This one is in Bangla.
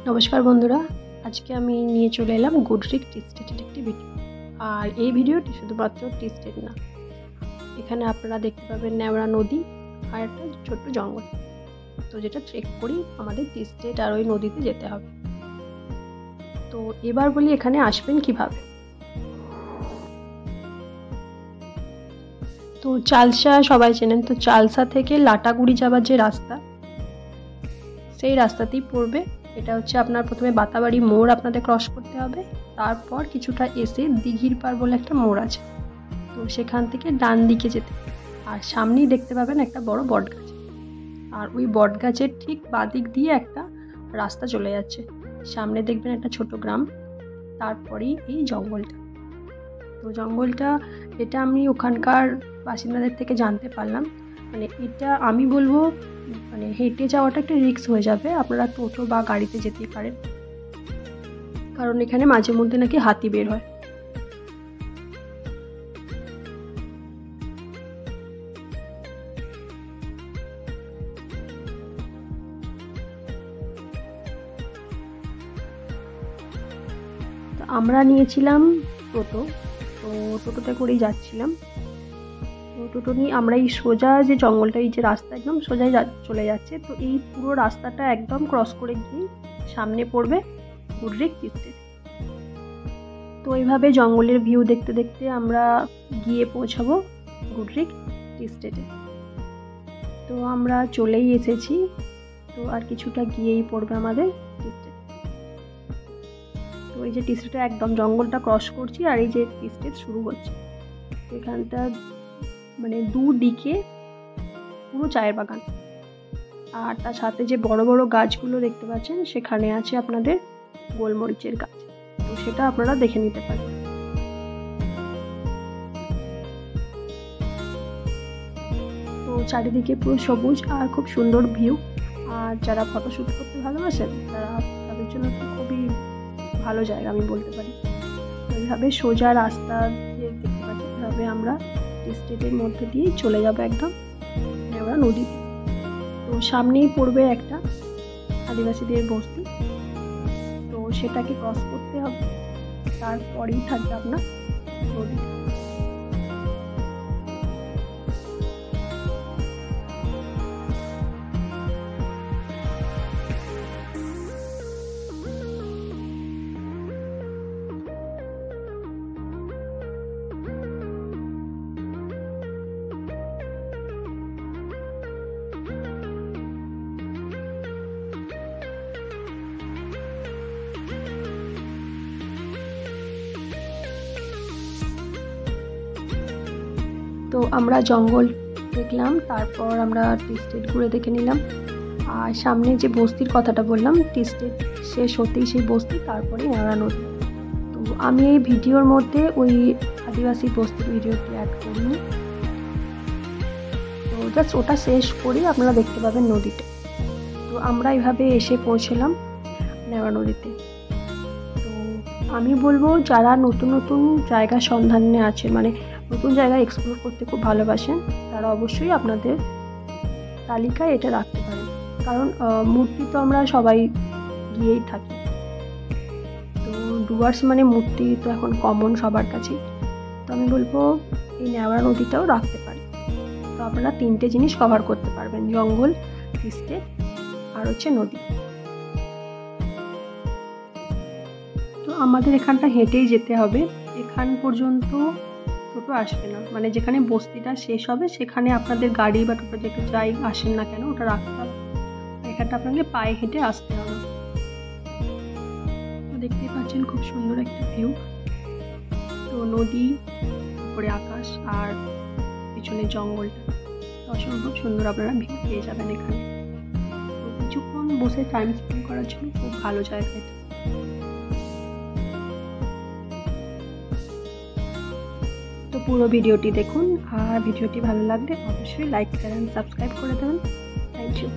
নমস্কার বন্ধুরা, আজকে আমি নিয়ে চলে এলাম গুডরিক টি স্টেটের একটি ভিডিও। আর এই ভিডিওটি শুধুমাত্র টি স্টেট না, এখানে আপনারা দেখতে পাবেন নেওড়া নদী আর একটা ছোট্ট জঙ্গল। তো যেটা ট্রেক করি আমাদের টি স্টেট আর ওই নদীতে যেতে হবে। তো এবার বলি এখানে আসবেন কিভাবে। তো চালসা সবাই চেনেন, তো চালসা থেকে লাটাগুড়ি যাবার যে রাস্তা, সেই রাস্তাতেই পড়বে। এটা হচ্ছে আপনার প্রথমে বাতাবাড়ি মোড় আপনাদের ক্রস করতে হবে, তারপর কিছুটা এসে দিঘির পাড় বলে একটা মোড় আছে, তো সেখান থেকে ডান দিকে যেতে আর সামনেই দেখতে পাবেন একটা বড় বট গাছ। আর ওই বট গাছের ঠিক বাদিক দিয়ে একটা রাস্তা চলে যাচ্ছে, সামনে দেখবেন একটা ছোট গ্রাম, তারপরেই এই জঙ্গলটা। তো জঙ্গলটা এটা আমি ওখানকার বাসিন্দাদের থেকে জানতে পারলাম, মানে এটা আমি বলবো মানে হেঁটে যাওয়াটা একটু রিস্ক হয়ে যাবে, আপনারা টোটো বা গাড়িতে যেতেই পারেন, কারণ এখানে মাঝে মধ্যে নাকি হাতি বের হয়। তো আমরা নিয়েছিলাম টোটো, তো টোটোতে করেই যাচ্ছিলাম। তো টোটো নিয়ে আমরা এই সোজা যে জঙ্গলটা, এই যে রাস্তা একদম সোজাই চলে যাচ্ছে, তো এই পুরো রাস্তাটা একদম ক্রস করে গিয়ে সামনে পড়বে গুডরিক টি স্টেট। তো এইভাবে জঙ্গলের ভিউ দেখতে দেখতে আমরা গিয়ে পৌঁছাবো গুডরিক টি স্টেটে। তো আমরা চলেই এসেছি, তো আর কিছুটা গিয়েই পড়বে আমাদের টি স্টেট। তো এই যে টি স্টেটে একদম জঙ্গলটা ক্রস করছি আর এই যে টি স্টেট শুরু হচ্ছে, এখানটা মানে দুদিকে পুরো চায়ের বাগান, আর তার সাথে যে বড় বড় গাছগুলো দেখতে পাচ্ছেন সেখানে আছে আপনাদের গোলমরিচের গাছ, তো সেটা আপনারা দেখে নিতে পারেন। তো চারিদিকে পুরো সবুজ আর খুব সুন্দর ভিউ, আর যারা ফটোশ্যুট করতে ভালোবাসেন তাদের জন্য তো খুবই ভালো জায়গা আমি বলতে পারি। এইভাবে সোজা রাস্তা যে দেখতে পাচ্ছি, এভাবে আমরা স্টেটের মধ্যে দিয়ে চলে যাবো একদম নেওড়া নদীতে। তো সামনেই পড়বে একটা আদিবাসীদের বস্তি, তো সেটাকে ক্রস করতে হবে, তারপরেই থাকবে আপনার নদী। তো আমরা জঙ্গল দেখলাম, তারপর আমরা টি স্টেট ঘুরে দেখে নিলাম, আর সামনে যে বস্তির কথাটা বললাম, টি স্টেট শেষ হতেই সেই বস্তি, তারপরে নেওড়া নদী। তো আমি এই ভিডিওর মধ্যে ওই আদিবাসী বস্তির ভিডিওটি অ্যাড করিনি, তো জাস্ট ওটা শেষ করে আপনারা দেখতে পাবেন নদীতে। তো আমরা এইভাবে এসে পৌঁছলাম নেওড়া নদীতে। তো আমি বলবো যারা নতুন নতুন জায়গার সন্ধানে আছে, মানে নতুন জায়গা এক্সপ্লোর করতে খুব ভালোবাসেন, তারা অবশ্যই আপনাদের তালিকায় এটা রাখতে পারেন, কারণ মূর্তি তো আমরা সবাই গিয়েই থাকি, তো ডুয়ার্স মানে মূর্তি তো এখন কমন সবার কাছে। তো আমি বলবো এই নেওড়া নদীটাও রাখতে পারেন, তো আপনারা 3টে জিনিস কভার করতে পারবেন, জঙ্গল, টি স্টেট আর হচ্ছে নদী। তো আমাদের এখানটা হেঁটেই যেতে হবে, এখান পর্যন্ত টোটো আসবে না, মানে যেখানে বস্তিটা শেষ হবে সেখানে আপনাদের গাড়ি বা টোটো যেতে যাই আসেন না কেন ওটা রাখতে হবে, এখানটা আপনাকে পায়ে হেঁটে আসতে হবে। তো দেখতেই পাচ্ছেন খুব সুন্দর একটা ভিউ, তো নদী, উপরে আকাশ আর পিছনে জঙ্গলটা, অসম্ভব সুন্দর আপনারা ভিউ পেয়ে যাবেন এখানে। তো কিছুক্ষণ বসে টাইম স্পেন্ড করার জন্য খুব ভালো জায়গা এটা। তো পুরো ভিডিওটি দেখুন, আর ভিডিওটি ভালো লাগলে অবশ্যই লাইক, শেয়ার, সাবস্ক্রাইব করে দেবেন। Thank you.